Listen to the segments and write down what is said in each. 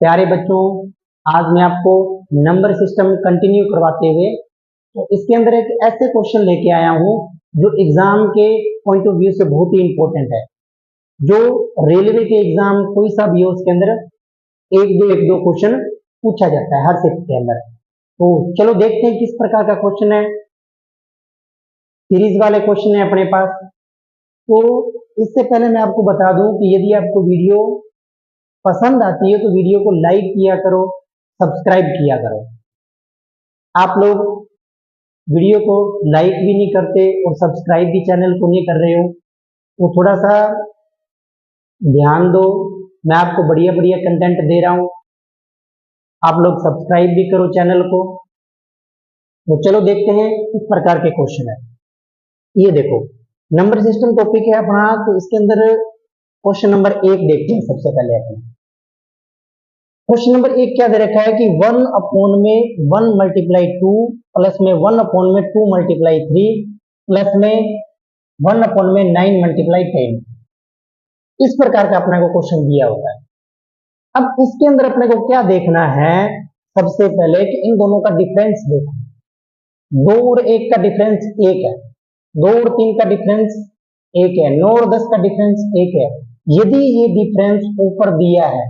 प्यारे बच्चों, आज मैं आपको नंबर सिस्टम कंटिन्यू करवाते हुए तो इसके अंदर एक ऐसे क्वेश्चन लेके आया हूं जो एग्जाम के पॉइंट ऑफ व्यू से बहुत ही इंपॉर्टेंट है। जो रेलवे के एग्जाम कोई सा भी हो उसके अंदर एक दो क्वेश्चन पूछा जाता है हर शिफ्ट के अंदर। तो चलो देखते हैं किस प्रकार का क्वेश्चन है। सीरीज वाले क्वेश्चन है अपने पास। तो इससे पहले मैं आपको बता दूं कि यदि आपको वीडियो पसंद आती है तो वीडियो को लाइक किया करो, सब्सक्राइब किया करो। आप लोग वीडियो को लाइक भी नहीं करते और सब्सक्राइब भी चैनल को नहीं कर रहे हो, तो थोड़ा सा ध्यान दो। मैं आपको बढ़िया बढ़िया कंटेंट दे रहा हूं, आप लोग सब्सक्राइब भी करो चैनल को। तो चलो देखते हैं किस प्रकार के क्वेश्चन है। ये देखो, नंबर सिस्टम टॉपिक है अपना। तो इसके अंदर क्वेश्चन नंबर 1 देखते हैं। सबसे पहले अपन क्वेश्चन नंबर 1 क्या दे रखा है कि 1 अपॉन में 1 मल्टीप्लाई 2 प्लस में 1 अपॉन में 2 मल्टीप्लाई 3 प्लस में 1 अपॉन में 9 मल्टीप्लाई 10। इस प्रकार का अपने को क्वेश्चन दिया होता है। अब इसके अंदर अपने को क्या देखना है, सबसे पहले कि इन दोनों का डिफरेंस देखो। 2 और 1 का डिफरेंस 1 है, 2 और 3 का डिफरेंस 1 है, 9 और 10 का डिफरेंस 1 है। यदि ये डिफरेंस ऊपर दिया है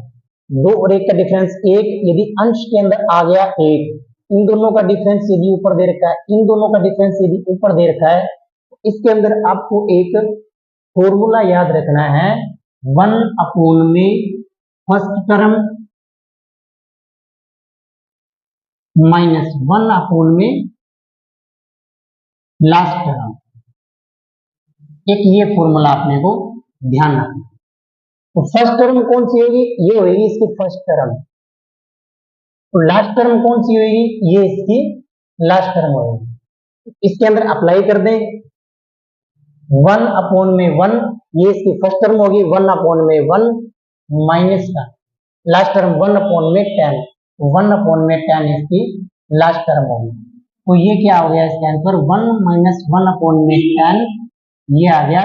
2 और 1 का डिफरेंस 1, यदि अंश के अंदर आ गया 1, इन दोनों का डिफरेंस यदि ऊपर दे रखा है, इन दोनों का डिफरेंस यदि ऊपर दे रखा है, तो इसके अंदर आपको एक फॉर्मूला याद रखना है। 1 अपॉन में फर्स्ट टर्म माइनस 1 अपॉन में लास्ट टर्म। एक ये फॉर्मूला अपने को ध्यान रखना। तो फर्स्ट टर्म कौन सी होगी, ये होगी इसकी फर्स्ट टर्म। तो लास्ट टर्म कौन सी होगी, ये इसकी लास्ट टर्म होगी। इसके अंदर अप्लाई कर दें 1 अपॉन में 1, ये इसकी फर्स्ट टर्म होगी। 1 अपॉन में 1 माइनस का लास्ट टर्म 1 अपॉन में 10, 1 अपॉन में 10 इसकी लास्ट टर्म होगी। तो ये क्या हो गया इसका आंसर, 1 माइनस 1 अपॉन में 10, ये आ गया।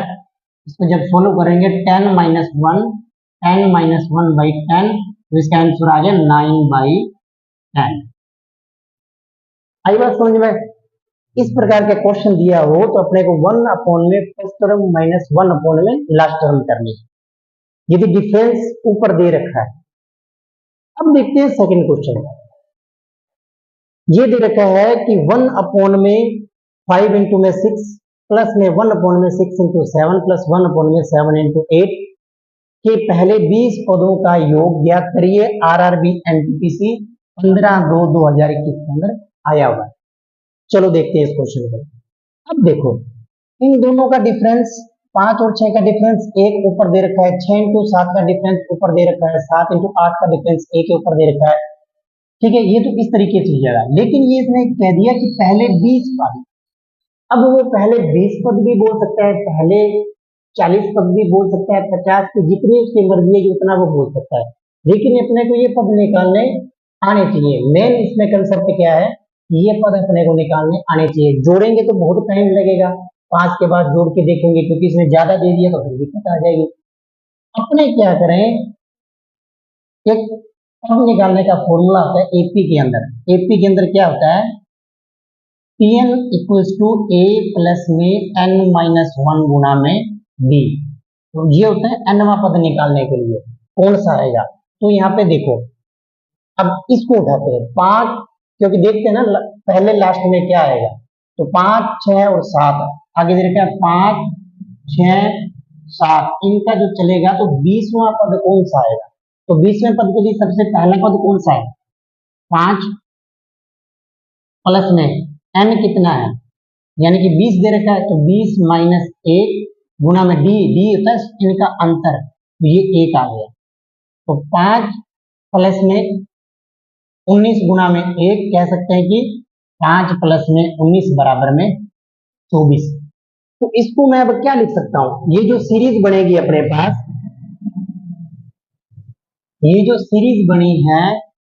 इसको जब सोल्व करेंगे 10 माइनस 1, 10 माइनस 1 बाई 10, तो इसका आंसर आ गया 9 बाई 10। आई बात समझ में। इस प्रकार के क्वेश्चन दिया हो तो अपने को 1 अपॉन में फर्स्ट टर्म माइनस 1 अपॉन में लास्ट टर्म करनी है, यदि डिफरेंस ऊपर दे रखा है। अब देखते हैं सेकंड क्वेश्चन। ये दे रखा है कि 1 अपॉन में 5 इंटू में 6 प्लस में 1 अपॉन में 6 इंटू 7 प्लस 1 अपॉन में 7 इंटू 8 के पहले 20 पदों का योग ज्ञात करिए। आरआरबी एनटीपीसी 15/2/2021 के अंदर आया हुआ है। चलो देखते हैं इस क्वेश्चन को। अब देखो, इन दोनों का डिफरेंस 5 और 6 का डिफरेंस 1 ऊपर दे रखा है, 6 इंटू 7 का डिफरेंस ऊपर दे रखा है, 7 इंटू 8 का डिफरेंस 1 ऊपर दे रखा है। ठीक है, ये तो इस तरीके से जाएगा। लेकिन ये इसने कह दिया कि पहले 20 पद। अब वो पहले 20 पद भी बोल सकता है, पहले 40 पद भी बोल सकता है, 50 की जितनी उसकी मर्जी है उतना वो बोल सकता है। लेकिन अपने को ये पद निकालने आने चाहिए। मेन इसमें कंसेप्ट क्या है, ये पद अपने को निकालने आने चाहिए। जोड़ेंगे तो बहुत टाइम लगेगा, 5 के बाद जोड़ के देखेंगे, क्योंकि इसने ज्यादा दे दिया तो फिर दिक्कत आ जाएगी। अपने क्या करें, एक पद निकालने का फॉर्मूला होता है एपी के अंदर। एपी के अंदर क्या होता है, Pn equals to a plus में n माइनस 1 गुना में b। तो ये होता है nवा पद निकालने के लिए कौन सा आएगा। तो यहाँ पे देखो, अब इसको उठाते हैं 5, क्योंकि देखते हैं ना पहले लास्ट में क्या आएगा। तो 5, 6 और 7 आगे दे रखा है, 5, 6, 7, इनका जो चलेगा तो 20वां पद कौन सा आएगा। तो 20वें पद के लिए सबसे पहला पद कौन सा है, 5 प्लस में n कितना है, यानी कि 20 दे रखा है, तो 20 माइनस 1 गुना में d, d होता है इनका अंतर, तो ये 1 आ गया। तो 5 प्लस में 19 गुना में 1, कह सकते हैं कि 5 प्लस में 19 बराबर में 24। तो इसको मैं अब क्या लिख सकता हूं, ये जो सीरीज बनेगी अपने पास, ये जो सीरीज बनी है,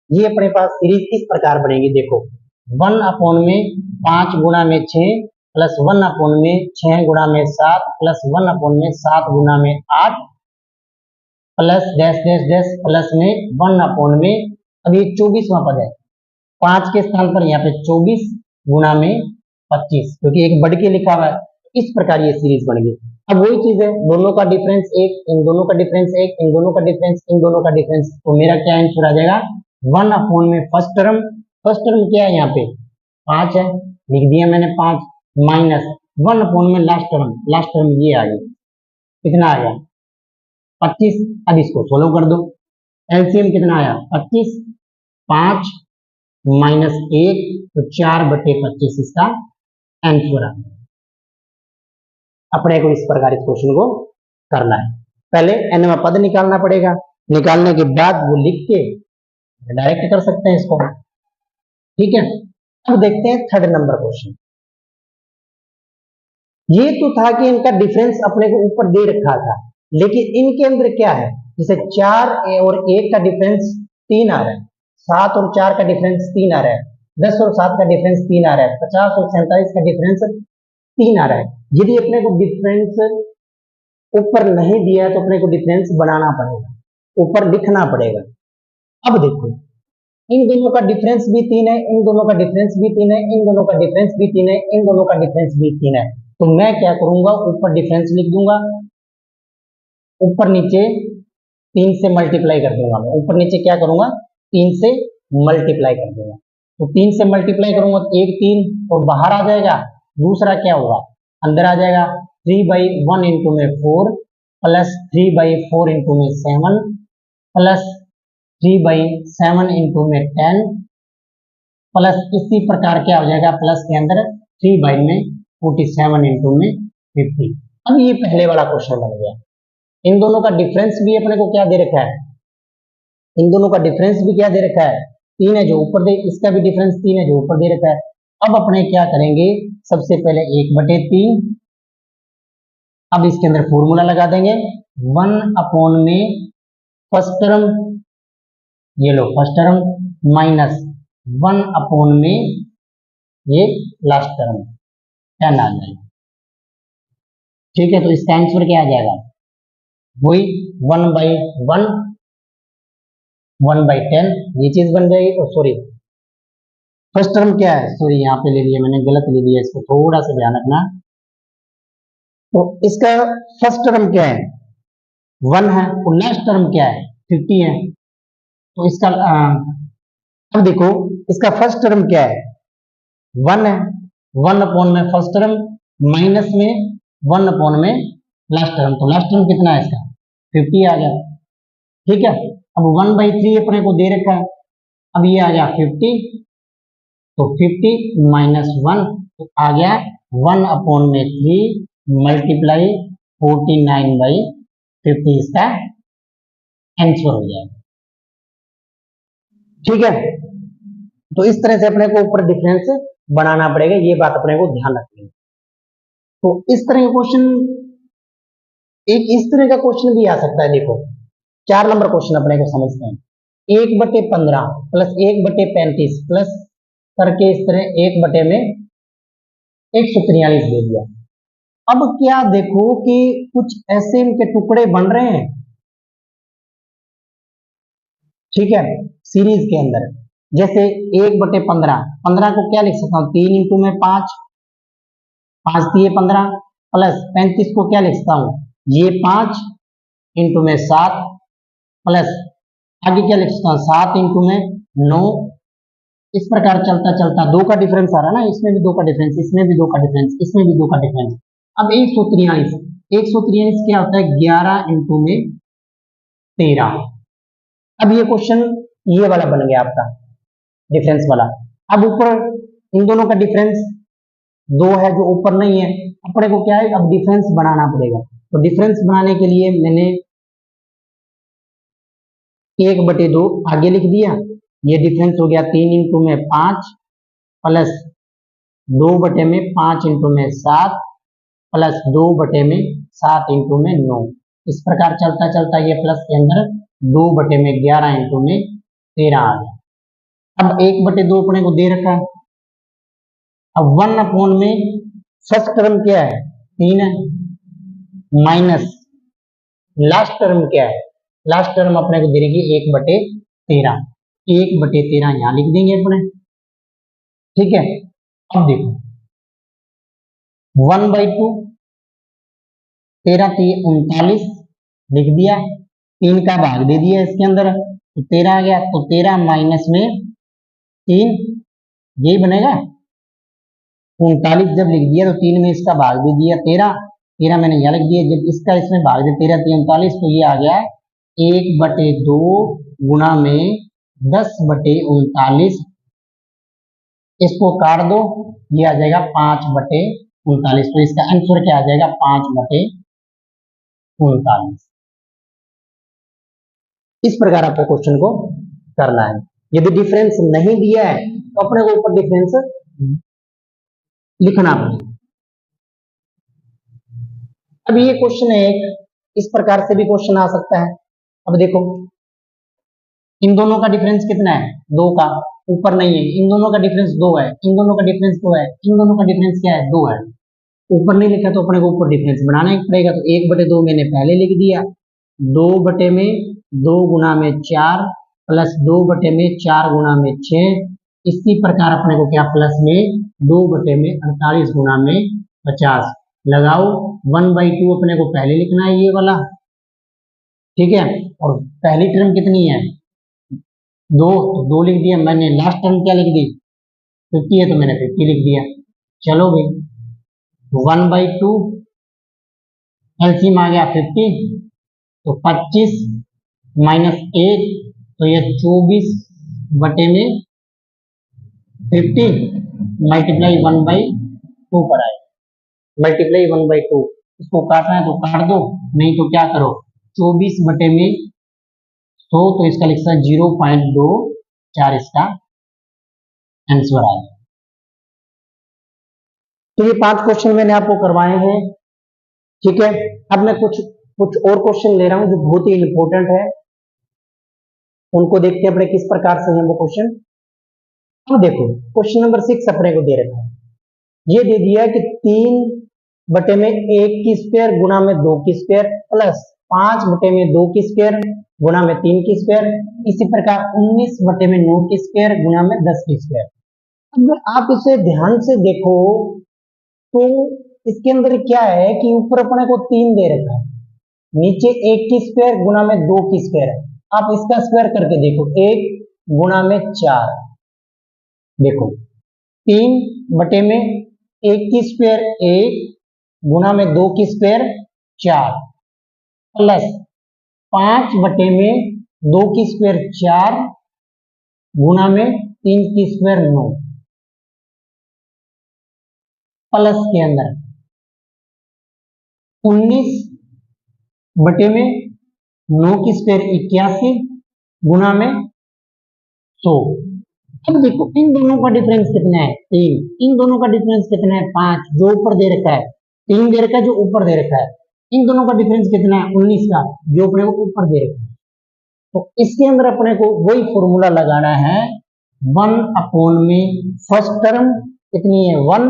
ये अपने पास सीरीज इस प्रकार बनेगी। देखो, 1 अपॉन में 5 गुना में 6 प्लस 1 अपॉन में 6 गुना में 7 प्लस 1 अपॉन में 7 गुना में 8 plus dash dash dash plus में 1 में, अब ये 24वां पद है, 5 के स्थान पर यहाँ पे 24 गुना में 25, क्योंकि एक बढ़ के लिखा हुआ है, इस प्रकार ये सीरीज बन गई। अब वही चीज है, दोनों का डिफरेंस 1, इन दोनों का डिफरेंस 1, इन दोनों का डिफरेंस, इन दोनों का डिफरेंस, तो मेरा क्या आंसर आ जाएगा 1 में फर्स्ट टर्म, फर्स्ट टर्म क्या है यहाँ पे 5 है, लिख दिया मैंने 5, माइनस 1 में लास्ट टर्म ये आ गई, कितना आया 25। अब इसको सोल्व कर दो, एलसीएम कितना आया 25, 5 माइनस 1, तो 4/25 इसका आंसर आ गया। अपने को इस प्रकार इस क्वेश्चन को करना है, पहले एनवा पद निकालना पड़ेगा, निकालने के बाद वो लिख के डायरेक्ट कर सकते हैं इसको, ठीक है। अब देखते हैं थर्ड नंबर क्वेश्चन। ये तो था कि इनका डिफरेंस अपने को ऊपर दे रखा था, लेकिन इनके अंदर क्या है, जैसे 4 और 1 का डिफरेंस 3 आ रहा है, 7 और 4 का डिफरेंस 3 आ रहा है, 10 और 7 का डिफरेंस 3 आ रहा है, 50 और 47 का डिफरेंस 3 आ रहा है। यदि अपने को डिफरेंस ऊपर नहीं दिया है तो अपने को डिफरेंस बनाना पड़ेगा, ऊपर लिखना पड़ेगा। अब देखो इन दोनों का डिफरेंस भी 3 है, इन दोनों का डिफरेंस भी 3 है, इन दोनों का डिफरेंस भी 3 है, इन दोनों का डिफरेंस भी 3 है, तो मैं क्या करूंगा ऊपर डिफरेंस लिख दूंगा, ऊपर नीचे 3 से मल्टीप्लाई कर दूंगा, मैं ऊपर नीचे क्या करूंगा 3 से मल्टीप्लाई कर दूंगा, तो 3 से मल्टीप्लाई करूंगा तो 1 3 और बाहर आ जाएगा, दूसरा क्या होगा अंदर आ जाएगा 3/1 इंटू में 4 प्लस 3/4 इंटू में 7 प्लस 3/7 इंटू में 10 प्लस इसी प्रकार क्या हो जाएगा प्लस के अंदर 3 में 47 इंटू में 50। अब ये पहले वाला क्वेश्चन बन गया, इन दोनों का डिफरेंस भी अपने को क्या दे रखा है, इन दोनों का डिफरेंस भी क्या दे रखा है 3 है जो ऊपर दे, इसका भी डिफरेंस 3 है जो ऊपर दे रखा है। अब अपने क्या करेंगे सबसे पहले 1/3, अब इसके अंदर फॉर्मूला लगा देंगे 1 में फर्स्ट टर्म, ये लो फर्स्ट टर्म माइनस 1 में ये लास्ट टर्म 10 आ जाएगा, ठीक है। तो इसका आंसर क्या आ जाएगा वही 1/10 ये चीज बन जाएगी। तो सॉरी फर्स्ट टर्म क्या है, सॉरी यहाँ पे ले लिया मैंने, गलत ले लिया, इसको थोड़ा सा ध्यान रखना। तो इसका फर्स्ट टर्म क्या है 1 है और लास्ट टर्म क्या है 50 है, तो इसका अब देखो इसका फर्स्ट टर्म क्या है 1 है, 1 में फर्स्ट टर्म माइनस में 1 में लास्ट टर्म, तो लास्ट टर्म कितना है इसका 50 आ गया, ठीक है। अब 1/3 अपने को दे रखा है, अब ये आ गया 50, तो 50 माइनस 1 तो आ गया 1/3 मल्टीप्लाई 49/50 इसका आंसर हो जाएगा, ठीक है। तो इस तरह से अपने को ऊपर डिफरेंस बनाना पड़ेगा, ये बात अपने को ध्यान रखनी है। तो इस तरह का क्वेश्चन, एक इस तरह का क्वेश्चन भी आ सकता है, देखो 4 नंबर क्वेश्चन अपने को समझते हैं, 1/15 प्लस 1/35 प्लस करके इस तरह 1 में 143 दे दिया। अब क्या देखो कि कुछ ऐसे इनके टुकड़े बन रहे हैं, ठीक है, सीरीज के अंदर, जैसे 1/15, 15 को क्या लिख सकता हूँ 3 इंटू में 5, 5 दिए 15 प्लस 35 को क्या लिख सकता हूँ ये 5 इंटू में 7 प्लस आगे क्या लिख सकता हूँ 7 इंटू में 9, इस प्रकार चलता चलता 2 का डिफरेंस आ रहा है ना, इसमें भी 2 का डिफरेंस, इसमें भी 2 का डिफरेंस, इसमें भी 2 का डिफरेंस। अब 143 क्या होता है 11 इंटू में 13। अब ये क्वेश्चन ये वाला बन गया आपका डिफरेंस वाला। अब ऊपर इन दोनों का डिफरेंस 2 है जो ऊपर नहीं है, अपने को क्या है अब डिफरेंस बनाना पड़ेगा। तो डिफरेंस बनाने के लिए मैंने 1/2 आगे लिख दिया, ये डिफरेंस हो गया 3 इंटू में 5 प्लस 2 में 5 इंटू में 7 प्लस 2 में 7 इंटू में 9, इस प्रकार चलता चलता ये प्लस के अंदर 2 में 11 इंटू में 13 आ गया। अब 1/2 अपने को दे रखा है, अब 1 में फर्स्ट टर्म क्या है 3 है, माइनस लास्ट टर्म क्या है लास्ट टर्म अपने को दे देगी 1/13, 1/13 यहाँ लिख देंगे अपने, ठीक है। अब देखो 1/2, 13 39 लिख दिया, 3 का भाग दे दिया इसके अंदर, तो 13 आ गया, तो 13 माइनस में 3, यही बनेगा। 39 जब लिख दिया तो 3 में इसका भाग दे दिया 13, 13 मैंने यहाँ लिख दिया, जब इसका इसमें भाग दे 13 39, तो ये आ गया 1/2 गुणा में 10/39, इसको काट दो, ये आ जाएगा 5/39, तो इसका आंसर क्या आ जाएगा 5/39। इस प्रकार आपको क्वेश्चन को करना है। यदि डिफरेंस नहीं दिया है तो अपने को ऊपर डिफरेंस लिखना पड़ेगा। अब ये क्वेश्चन है एक, इस प्रकार से भी क्वेश्चन आ सकता है। अब देखो इन दोनों का डिफरेंस कितना है, 2 का, ऊपर नहीं है, इन दोनों का डिफरेंस 2 है, इन दोनों का डिफरेंस 2 है, इन दोनों का डिफरेंस क्या है 2 है, ऊपर नहीं लिखा तो अपने को ऊपर डिफरेंस बनाना ही पड़ेगा। तो 1/2 मैंने पहले लिख दिया, 2 गुना में 4 प्लस 2/4 गुना में 6, इसी प्रकार अपने को क्या प्लस में 2/48 गुना में 50 लगाओ, 1/2 अपने को पहले लिखना है ये वाला, ठीक है। और पहली टर्म कितनी है 2, तो 2 लिख दिया मैंने, लास्ट टर्म क्या लिख दी 50 है तो मैंने 50 लिख दिया। चलो भाई 1/2 एलसीएम आ गया 50, तो 25 माइनस 1, तो ये 24/50 मल्टीप्लाई 1/2 पर आए, मल्टीप्लाई 1/2, इसको काटना है तो काट दो, नहीं तो क्या करो 24/100, तो इसका लिखा 0.24 इसका आंसर आएगा। तो ये 5 क्वेश्चन मैंने आपको करवाए हैं, ठीक है। अब मैं कुछ और क्वेश्चन ले रहा हूं जो बहुत ही इंपॉर्टेंट है, उनको देखते हैं अपने किस प्रकार से है वो क्वेश्चन। अब देखो क्वेश्चन नंबर 6 अपने को दे रखा है, ये दे दिया कि 3/1 की स्क्वायर गुणा में 2 की स्क्वायर प्लस 5/2 की स्क्वायर गुणा में 3 की स्क्वायर, इसी प्रकार 19/9 की स्क्वायर गुणा में 10 की स्क्वायर। अब आप इसे ध्यान से देखो तो इसके अंदर क्या है कि ऊपर अपने को 3 दे रखा है, नीचे 1 की स्क्वायर गुणा में 2 की स्क्वायर है। आप इसका स्क्वायर करके देखो, 1 गुणा में 4, देखो 3/1 की स्क्वायर 1 गुणा में 2 की स्क्वायर 4 प्लस 5/2 की स्क्वायर 4 गुणा में 3 की स्क्वायर 9 प्लस के अंदर 19/9 की स्क्वायर 81 गुणा में 100। अब देखो इन दोनों का डिफरेंस कितना है 3, इन दोनों का डिफरेंस कितना है 5, जो ऊपर दे रखा है 3 दे रखा है, जो ऊपर दे रखा है, इन दोनों का डिफरेंस कितना है 19 का, जो अपने को ऊपर दे रखा है। तो इसके अंदर अपने को वही फॉर्मूला लगाना है, 1 में फर्स्ट टर्म कितनी है 1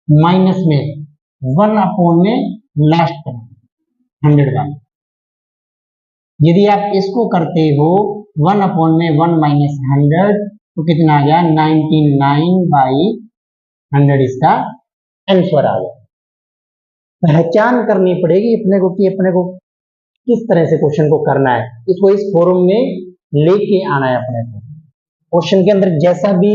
माइनस में 1 में लास्ट टर्म 101। यदि आप इसको करते हो 1 में 1 माइनस 100 तो कितना आ गया 99/100 इसका आंसर आ गया। पहचान करनी पड़ेगी अपने को कि अपने को किस तरह से क्वेश्चन को करना है, इसको इस फॉर्म में लेके आना है अपने को। क्वेश्चन के अंदर जैसा भी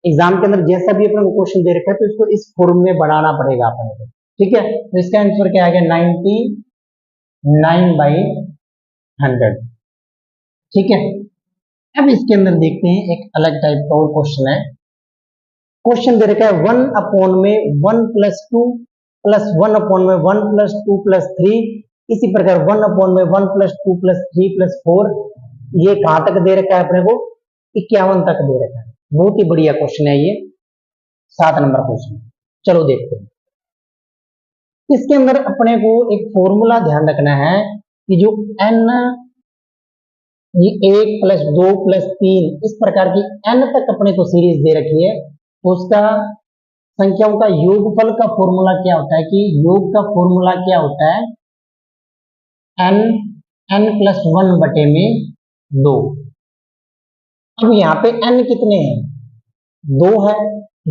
एग्जाम के अंदर जैसा भी अपने को क्वेश्चन दे रखा है तो इसको इस फॉर्म में बढ़ाना पड़ेगा अपने को, ठीक है। तो इसका आंसर क्या आ गया 99/100, ठीक है। अब इसके अंदर देखते हैं एक अलग टाइप का और क्वेश्चन है। क्वेश्चन दे रखा है 1 में 1 + 2 प्लस 1 में 1 + 2 + 3, इसी प्रकार 1 में 1 + 2 + 3 + 4, ये कहां तक दे रखा है अपने को 51 तक दे रखा है। बहुत ही बढ़िया क्वेश्चन है ये, 7 नंबर क्वेश्चन। चलो देखते हैं इसके अंदर अपने को एक फॉर्मूला ध्यान रखना है कि जो n ये 1 + 2 + 3 इस प्रकार की n तक अपने को सीरीज दे रखी है, तो उसका संख्याओं का योगफल का फॉर्मूला क्या होता है कि योग का फॉर्मूला क्या होता है n n+1/2। अब यहाँ पे n कितने हैं, 2 है,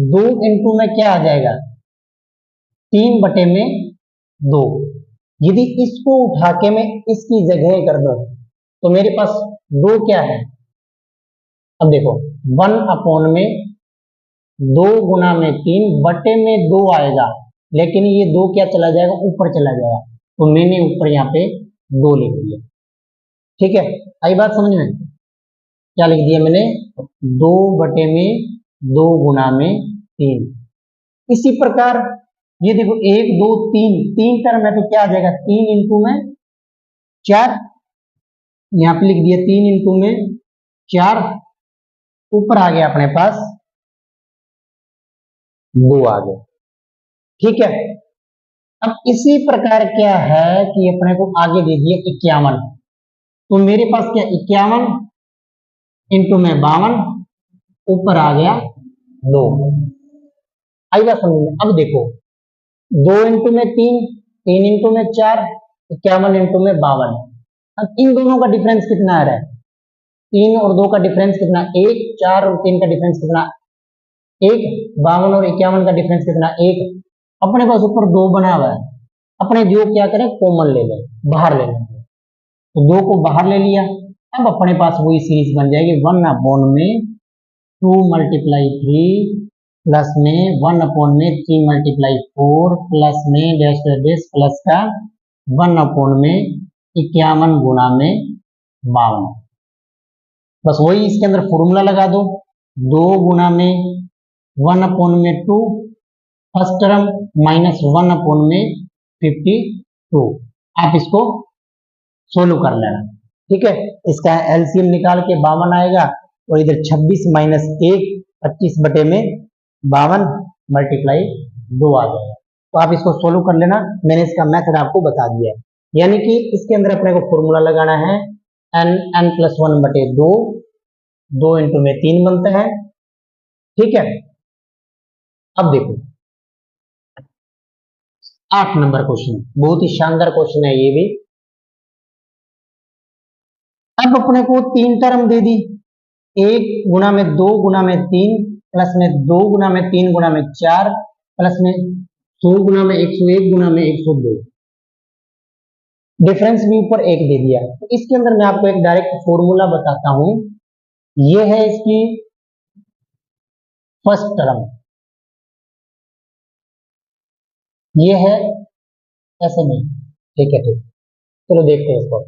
2 इंटू में क्या आ जाएगा, 3/2। यदि इसको उठा के मैं इसकी जगह कर दूं तो मेरे पास 2 क्या है, अब देखो 1/2 गुना में 3/2 आएगा, लेकिन ये 2 क्या चला जाएगा, ऊपर चला जाएगा, तो मैंने ऊपर यहाँ पे 2 लिख दिया। ठीक है, आई बात समझ में, क्या लिख दिया मैंने, 2/2 गुना में 3। इसी प्रकार ये देखो 1 2 3 3 टर्म है तो क्या आ जाएगा, 3 इंटू में 4, यहाँ पे लिख दिया 3 इंटू में 4, ऊपर आ गया अपने पास 2 आ गया। ठीक है, अब इसी प्रकार क्या है कि अपने को आगे दे दिया 51, तो मेरे पास क्या 51 इंटू में 52, ऊपर आ गया 2। आई बात समझ में। अब देखो 2 इंटू में 3, 3 इंटू में 4, 51 इंटू में 52। अब इन दोनों का डिफरेंस कितना आ रहा है, 3 और 2 का डिफरेंस कितना, 1, 4 और 3 का डिफरेंस कितना, 1, 52 और 51 का डिफरेंस कितना, 1। अपने पास ऊपर 2 बना हुआ है, अपने जो क्या करें कॉमन ले लें, बाहर ले लें, तो 2 को बाहर ले लिया। अब अपने पास वही सीरीज बन जाएगी 1/2 मल्टीप्लाई 3 प्लस में 1/3 मल्टीप्लाई 4 प्लस में डैश डैश प्लस का 1/51 गुना में 52। बस वही इसके अंदर फॉर्मूला लगा दो, 2 गुना में 1/2 फर्स्ट टर्म माइनस 1/52। आप इसको सोल्व कर लेना। ठीक है, इसका एलसीएम निकाल के 52 आएगा और इधर 26 माइनस 1 25/52 मल्टीप्लाई 2 आ जाएगा। तो आप इसको सोल्व कर लेना, मैंने इसका मेथड आपको बता दिया है। यानी कि इसके अंदर अपने को फॉर्मूला लगाना है n+1/2, 2 इंटू में 3 बनता है। ठीक है, अब देखो 8 नंबर क्वेश्चन, बहुत ही शानदार क्वेश्चन है ये भी। अब अपने को 3 टर्म दे दी, 1 गुना में 2 गुना में 3 प्लस में 2 गुना में 3 गुना में 4 प्लस में 100 गुना में 101 गुना में 102। डिफरेंस भी ऊपर 1 दे दिया। तो इसके अंदर मैं आपको एक डायरेक्ट फॉर्मूला बताता हूं, ये है इसकी फर्स्ट टर्म, ये है ऐसे नहीं। ठीक है, ठीक, चलो देखते हैं इसको।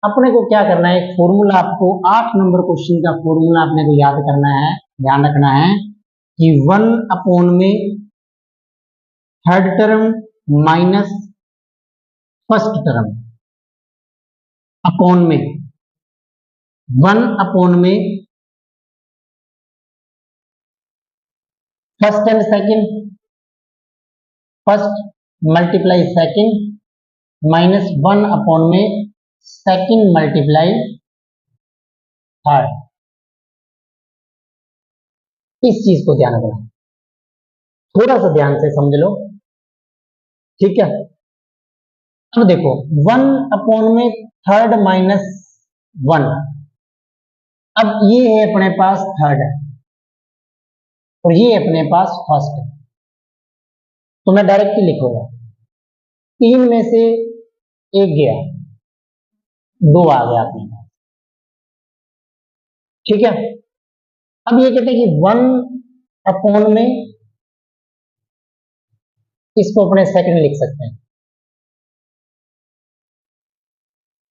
अपने को क्या करना है, एक फॉर्मूला आपको 8 नंबर क्वेश्चन का फॉर्मूला अपने को याद करना है, ध्यान रखना है कि 1/3 term minus first term upon में 1/में first and second, first multiply second minus 1/में सेकंड मल्टीप्लाई थर्ड। इस चीज को ध्यान रखना, थोड़ा सा ध्यान से समझ लो। ठीक है, अब देखो 1/3 माइनस 1, अब ये है अपने पास थर्ड है और ये अपने पास फर्स्ट है, तो मैं डायरेक्टली लिखूंगा 3 में से 1 गया, 2 आ गया अपने पास। ठीक है, अब ये कहते हैं कि 1/में इसको अपने सेकंड लिख सकते हैं।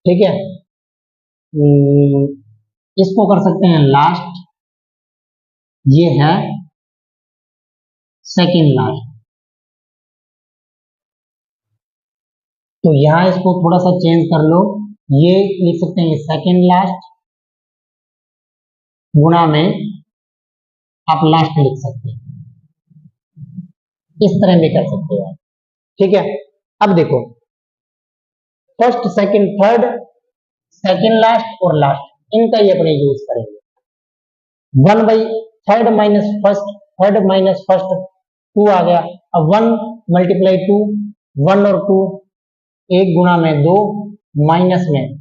ठीक है, इसको कर सकते हैं लास्ट, ये है सेकंड लास्ट, तो यहां इसको थोड़ा सा चेंज कर लो, ये लिख सकते हैं सेकंड लास्ट गुणा में आप लास्ट लिख सकते हैं, इस तरह भी कर सकते हो। ठीक है, अब देखो first second third, second last और लास्ट, इनका ही अपने यूज करेंगे। 1/3 minus first, third minus first 2 आ गया। अब 1 मल्टीप्लाई 2, 1 और 2, 1 गुना में 2 माइनस में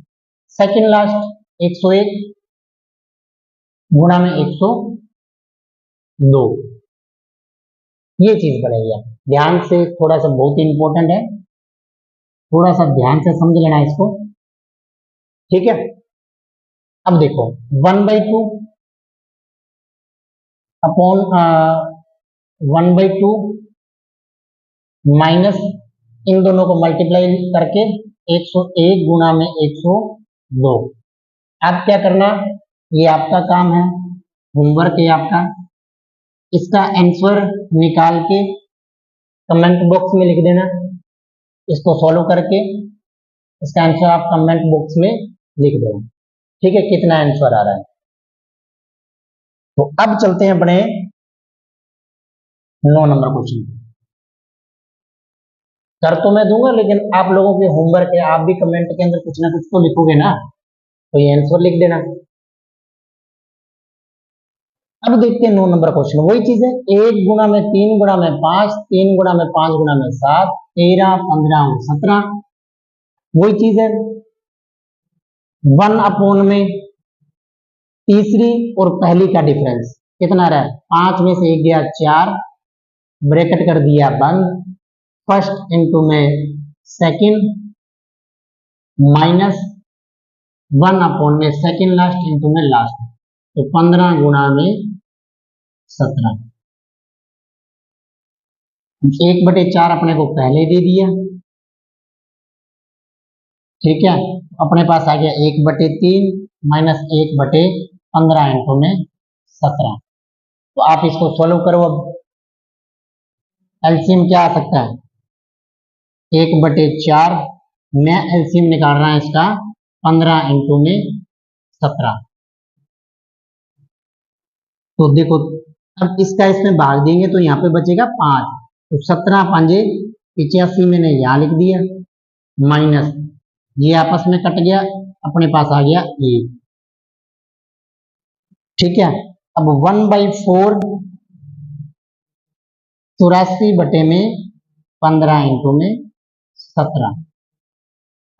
सेकंड लास्ट 101 गुणा में 102, ये चीज बनेगी। ध्यान से थोड़ा सा, बहुत इंपॉर्टेंट है, थोड़ा सा ध्यान से समझ लेना इसको, ठीक है। अब देखो 1/2 अपॉन 1/2 माइनस इन दोनों को मल्टीप्लाई करके 101 गुणा में 102। अब क्या करना, ये आपका काम है, होमवर्क है आपका। इसका आंसर निकाल के कमेंट बॉक्स में लिख देना। इसको सॉल्व करके इसका आंसर आप कमेंट बॉक्स में लिख देना, ठीक है, कितना आंसर आ रहा है। तो अब चलते हैं अपने 9 नंबर क्वेश्चन। कर तो मैं दूंगा, लेकिन आप लोगों के होमवर्क है, आप भी कमेंट के अंदर कुछ ना कुछ तो लिखोगे ना, तो ये आंसर लिख देना। अब देखते हैं 9 नंबर क्वेश्चन। वही चीज है, 1 गुणा में 3 गुणा में 5, 3 गुणा में 5 गुणा में 7, 13, 15 और 17। वही चीज है, 1 अपॉन में तीसरी और पहली का डिफरेंस कितना रहा, 5 में से 1 गया 4, ब्रैकेट कर दिया बंद, फर्स्ट इंटू में सेकंड माइनस 1 अपॉन में सेकंड लास्ट इंटू में लास्ट, तो 15 गुणा में 17। 1/4 अपने को पहले दे दिया, ठीक है, अपने पास आ गया 1/3 माइनस 1/15 इंटू में 17। तो आप इसको सॉल्व करो। अब एलसीएम क्या आ सकता है, 1/4, मैं एलसीएम निकाल रहा है इसका 15 इंटू में 17। तो देखो, अब इसका इसमें भाग देंगे तो यहाँ पे बचेगा 5, तो 17 पंजे 85 मैंने यहाँ लिख दिया, माइनस ये आपस में कट गया, अपने पास आ गया 1, ठीक है। अब 1/4 84/15 इंटू में 17।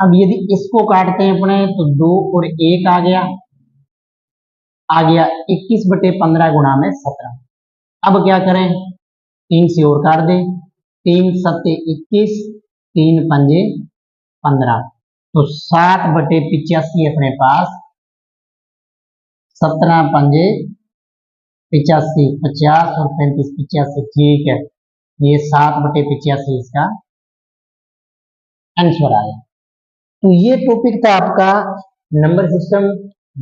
अब यदि इसको काटते हैं अपने तो 2 और 1 आ गया 21/15 गुणा में 17। अब क्या करें, 3 से और काट दें, 3 7 21, 3 पंजे 15, तो 60/85 अपने पास, 17 पंजे 85, 50 और 35 85, ठीक है, ये 7/85 इसका आंसर आया। तो ये टॉपिक था आपका नंबर सिस्टम।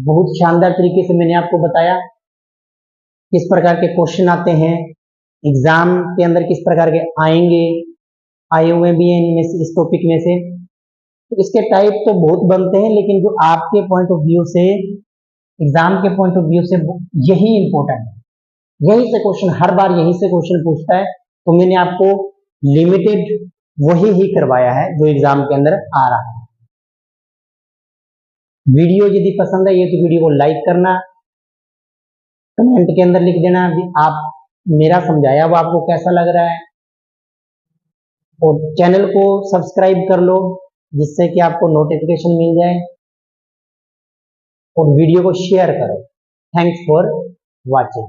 बहुत शानदार तरीके से मैंने आपको बताया किस प्रकार के क्वेश्चन आते हैं एग्जाम के अंदर, किस प्रकार के आएंगे, आए हुए भी हैं इनमें से, इस टॉपिक में से। तो इसके टाइप तो बहुत बनते हैं, लेकिन जो आपके पॉइंट ऑफ व्यू से, एग्जाम के पॉइंट ऑफ व्यू से यही इंपॉर्टेंट है, यही से क्वेश्चन, हर बार यही से क्वेश्चन पूछता है। तो मैंने आपको लिमिटेड वही ही करवाया है जो एग्जाम के अंदर आ रहा है। वीडियो यदि पसंद है ये तो वीडियो को लाइक करना, कमेंट के अंदर लिख देना कि आप मेरा समझाया वो आपको कैसा लग रहा है, और चैनल को सब्सक्राइब कर लो जिससे कि आपको नोटिफिकेशन मिल जाए, और वीडियो को शेयर करो। Thanks for watching.